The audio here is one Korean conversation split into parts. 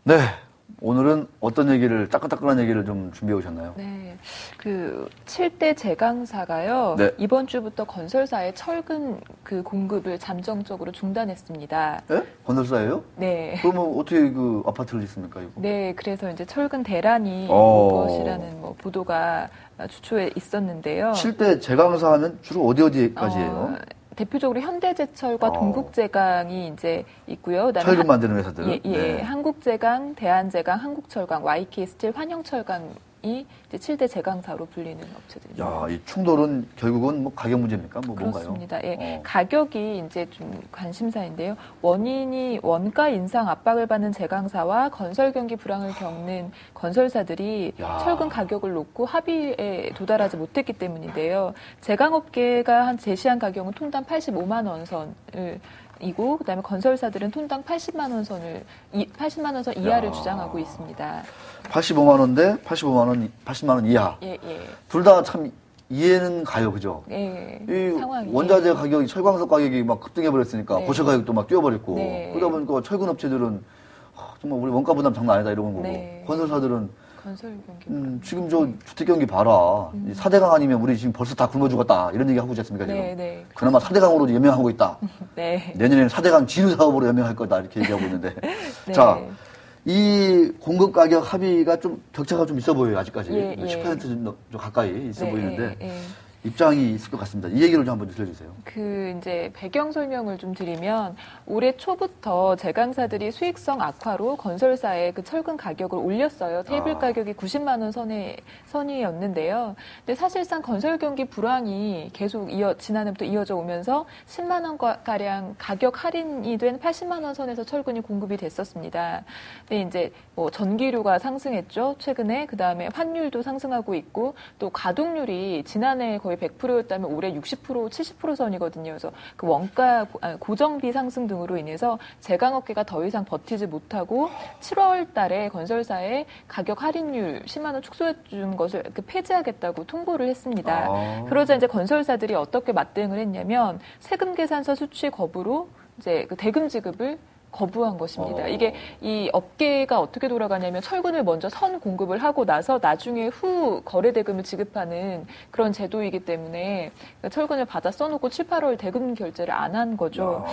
네. 오늘은 어떤 얘기를, 따끈따끈한 얘기를 좀 준비해 오셨나요? 네. 그 7대 제강사가요. 네. 이번 주부터 건설사의 철근 그 공급을 잠정적으로 중단했습니다. 예? 건설사예요? 네. 그러면 어떻게 그 아파트를 짓습니까, 이거? 네. 그래서 이제 철근 대란이 올 것이라는 뭐 보도가 주초에 있었는데요. 7대 제강사 하면 주로 어디까지예요? 대표적으로 현대제철과 동국제강이 이제 있고요. 그다음에 철근 만드는 회사들. 예. 네. 한국제강, 대한제강, 한국철강, YK스틸, 환영철강이 이제 7대 제강사로 불리는 업체들입니다. 야, 이 충돌은 결국은 뭐 가격 문제입니까? 뭐 그렇습니다. 뭔가요? 예. 가격이 이제 좀 관심사인데요. 원인이 원가 인상 압박을 받는 제강사와 건설 경기 불황을 겪는 건설사들이 철근 가격을 놓고 합의에 도달하지 못했기 때문인데요. 제강업계가 제시한 가격은 톤당 85만 원 선을 이고 그다음에 건설사들은 톤당 80만 원 선 이하를 주장하고 있습니다. 85만 원대 80만 원 이하. 예. 둘 다 참 이해는 가요, 그죠? 예. 이 상황이 원자재 가격이 철광석 가격이 막 급등해 버렸으니까 네. 고철 가격도 막 뛰어버렸고 네. 그러다 보니까 철근 업체들은 정말 우리 원가 부담 장난 아니다 이러는 거고 네. 건설사들은 건설 경기 지금 저 주택 경기 봐라. 4대강 아니면 우리 지금 벌써 다 굶어 죽었다. 이런 얘기 하고 있지 않습니까, 지금? 네. 그나마 4대강으로 연명하고 있다. 네. 내년에는 4대강 지류 사업으로 연명할 거다. 이렇게 얘기하고 있는데. 네. 자, 이 공급 가격 합의가 좀 격차가 좀 있어 보여요, 아직까지. 예. 10% 좀 가까이 있어 네, 보이는데. 예. 입장이 있을 것 같습니다. 이 얘기를 좀 한번 들려주세요. 이제 배경 설명을 좀 드리면 올해 초부터 제강사들이 수익성 악화로 건설사의 그 철근 가격을 올렸어요. 테이블 가격이 90만 원 선이었는데요. 근데 사실상 건설 경기 불황이 계속 지난해부터 이어져 오면서 10만 원 가량 가격 할인이 된 80만 원 선에서 철근이 공급이 됐었습니다. 근데 이제 뭐 전기료가 상승했죠. 최근에 그다음에 환율도 상승하고 있고 또 가동률이 지난해 거의 100%였다면 올해 60%, 70% 선이거든요. 그래서 그 원가 고정비 상승 등으로 인해서 제강업계가 더 이상 버티지 못하고 7월 달에 건설사에 가격 할인율 10만 원 축소해 준 것을 폐지하겠다고 통보를 했습니다. 그러자 이제 건설사들이 어떻게 맞대응을 했냐면 세금 계산서 수취 거부로 이제 그 대금 지급을 거부한 것입니다. 이게 이 업계가 어떻게 돌아가냐면 철근을 먼저 선 공급을 하고 나서 나중에 후 거래 대금을 지급하는 그런 제도이기 때문에 철근을 받아 써놓고 7, 8월 대금 결제를 안 한 거죠.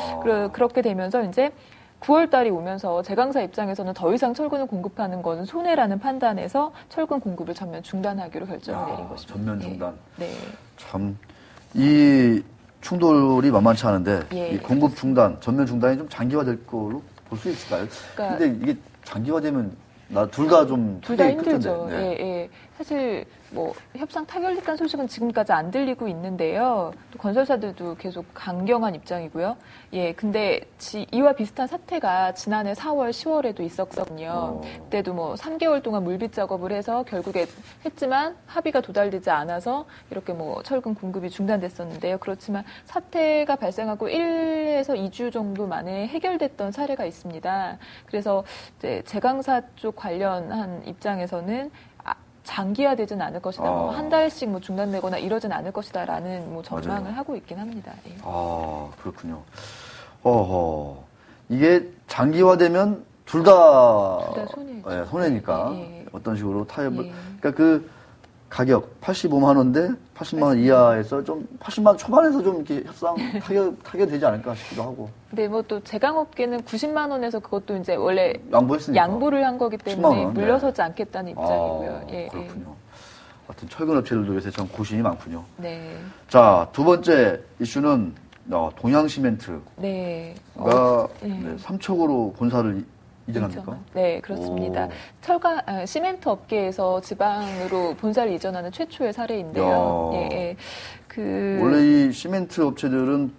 그렇게 되면서 이제 9월 달이 오면서 제강사 입장에서는 더 이상 철근을 공급하는 건 손해라는 판단에서 철근 공급을 전면 중단하기로 결정을 내린 것입니다. 전면 중단. 네. 참, 이 충돌이 만만치 않은데 예. 이 공급 중단, 전면 중단이 좀 장기화될 걸로 볼 수 있을까요? 근데 이게 장기화되면 둘 다 좀 둘 다 타격이 클 힘들죠. 텐데. 예. 사실 뭐 협상 타결됐다는 소식은 지금까지 안 들리고 있는데요. 또 건설사들도 계속 강경한 입장이고요. 예, 근데 이와 비슷한 사태가 지난해 4월, 10월에도 있었거든요. 그때도 뭐 3개월 동안 물빛 작업을 해서 결국에 했지만 합의가 도달되지 않아서 이렇게 뭐 철근 공급이 중단됐었는데요. 그렇지만 사태가 발생하고 1에서 2주 정도 만에 해결됐던 사례가 있습니다. 그래서 이제 제강사 쪽 관련한 입장에서는 장기화되진 않을 것이다. 뭐 한 달씩 뭐 중단되거나 이러진 않을 것이다라는 뭐 전망을 맞아요. 하고 있긴 합니다. 예. 그렇군요. 이게 장기화되면 둘 다 손해니까 예. 어떤 식으로 타협을. 예. 그러니까 그 가격 85만 원대 80만 원 이하에서 좀 80만 원 초반에서 좀 이렇게 협상 타결되지 않을까 싶기도 하고. 근데 뭐 또 제강업계는 90만 원에서 그것도 이제 원래 양보했으니까. 양보를 한 거기 때문에 물러서지 않겠다는 입장이고요. 그렇군요. 하여튼 철근 업체들도 요새 참 고심이 많군요. 네. 자, 두 번째 이슈는 동양시멘트가 네. 삼척으로 본사를 이전합니까? 네, 그렇습니다. 시멘트 업계에서 지방으로 본사를 이전하는 최초의 사례인데요. 예. 원래 이 시멘트 업체들은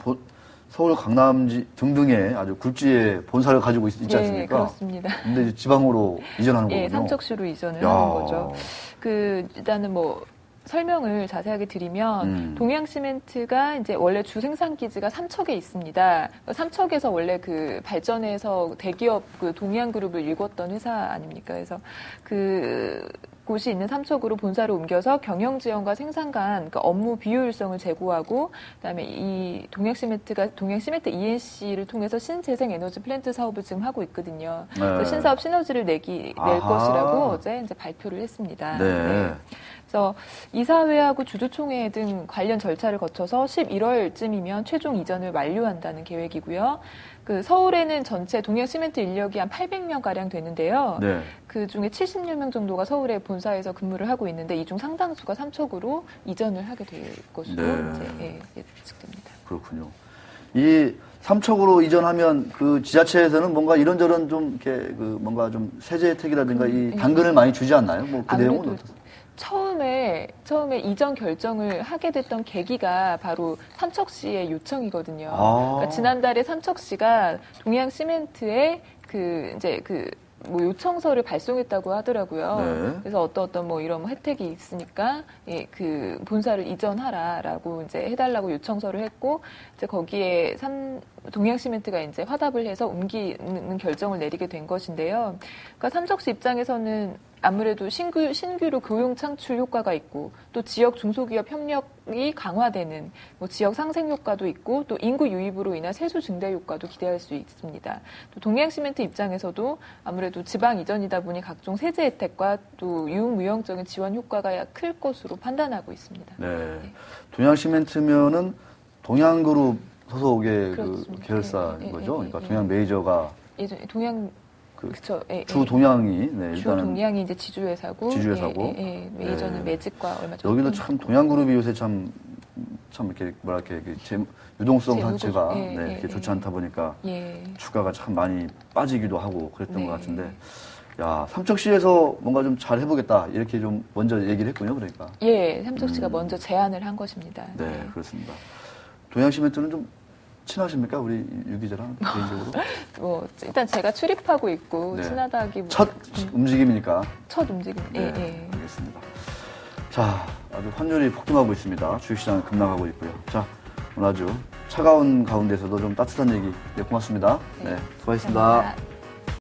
서울, 강남지 등등의 아주 굴지의 본사를 가지고 있지 않습니까? 네, 그렇습니다. 근데 이제 지방으로 이전하는 거군요. 삼척시로 이전을 하는 거죠. 일단은 설명을 자세하게 드리면 동양시멘트가 이제 원래 주 생산 기지가 삼척에 있습니다. 삼척에서 원래 그 발전해서 대기업 그 동양그룹을 일궜던 회사 아닙니까? 그래서 곳이 있는 삼척으로 본사를 옮겨서 경영 지원과 생산 간 그러니까 업무 비효율성을 제고하고 그다음에 이 동양시멘트가 동양시멘트 ENC를 통해서 신재생 에너지 플랜트 사업을 지금 하고 있거든요. 네. 그래서 신사업 시너지를 낼 아하. 것이라고 어제 이제 발표를 했습니다. 네. 그래서 이사회하고 주주총회 등 관련 절차를 거쳐서 11월쯤이면 최종 이전을 완료한다는 계획이고요. 그 서울에는 전체 동양시멘트 인력이 한 800명 가량 되는데요. 네. 그 중에 70여 명 정도가 서울의 본사에서 근무를 하고 있는데 이 중 상당수가 삼척으로 이전을 하게 될 것으로 네. 이제 예측됩니다. 그렇군요. 이 삼척으로 이전하면 그 지자체에서는 뭔가 이런저런 좀 이렇게 그 뭔가 좀 세제 혜택이라든가 이 당근을 많이 주지 않나요? 뭐 그 내용은 아무래도 어떠세요? 처음에 이전 결정을 하게 됐던 계기가 바로 삼척시의 요청이거든요. 그러니까 지난달에 삼척시가 동양시멘트에 뭐 요청서를 발송했다고 하더라고요. 네. 그래서 어떤 뭐 이런 혜택이 있으니까 그 본사를 이전하라라고 이제 해달라고 요청서를 했고 이제 거기에 동양시멘트가 이제 화답을 해서 옮기는 결정을 내리게 된 것인데요. 그러니까 삼척시 입장에서는 아무래도 신규로 고용 창출 효과가 있고 또 지역 중소기업 협력이 강화되는 뭐 지역 상생 효과도 있고 또 인구 유입으로 인한 세수 증대 효과도 기대할 수 있습니다. 또 동양시멘트 입장에서도 아무래도 지방 이전이다 보니 각종 세제 혜택과 또 유흥무역적인 지원 효과가 클 것으로 판단하고 있습니다. 네. 동양시멘트면은 동양그룹 소속의 그 계열사인 거죠. 그러니까 동양 메이저가 예전 동양 그쵸. 주 동양이 네, 주 일단은 동양이 이제 지주회사고 메이저는 매직과 얼마 전에 여기는 참 동양그룹이 요새 참 이렇게 뭐랄까 유동성 자체가 이렇게 좋지 않다 보니까 주가가 참 많이 빠지기도 하고 그랬던 것 같은데. 야, 삼척시에서 뭔가 좀 잘 해보겠다 이렇게 좀 먼저 얘기를 했군요, 그러니까. 예, 삼척시가 먼저 제안을 한 것입니다. 네, 그렇습니다. 동양시멘트는 좀 친하십니까, 우리 유 기자랑 개인적으로? 뭐 일단 제가 출입하고 있고 친하다기보다 첫 움직임이니까. 첫 움직임. 네, 알겠습니다. 자, 아주 환율이 폭등하고 있습니다. 주식시장은 급락하고 있고요. 자, 오늘 아주 차가운 가운데서도 좀 따뜻한 얘기 고맙습니다. 네, 수고하셨습니다. 감사합니다.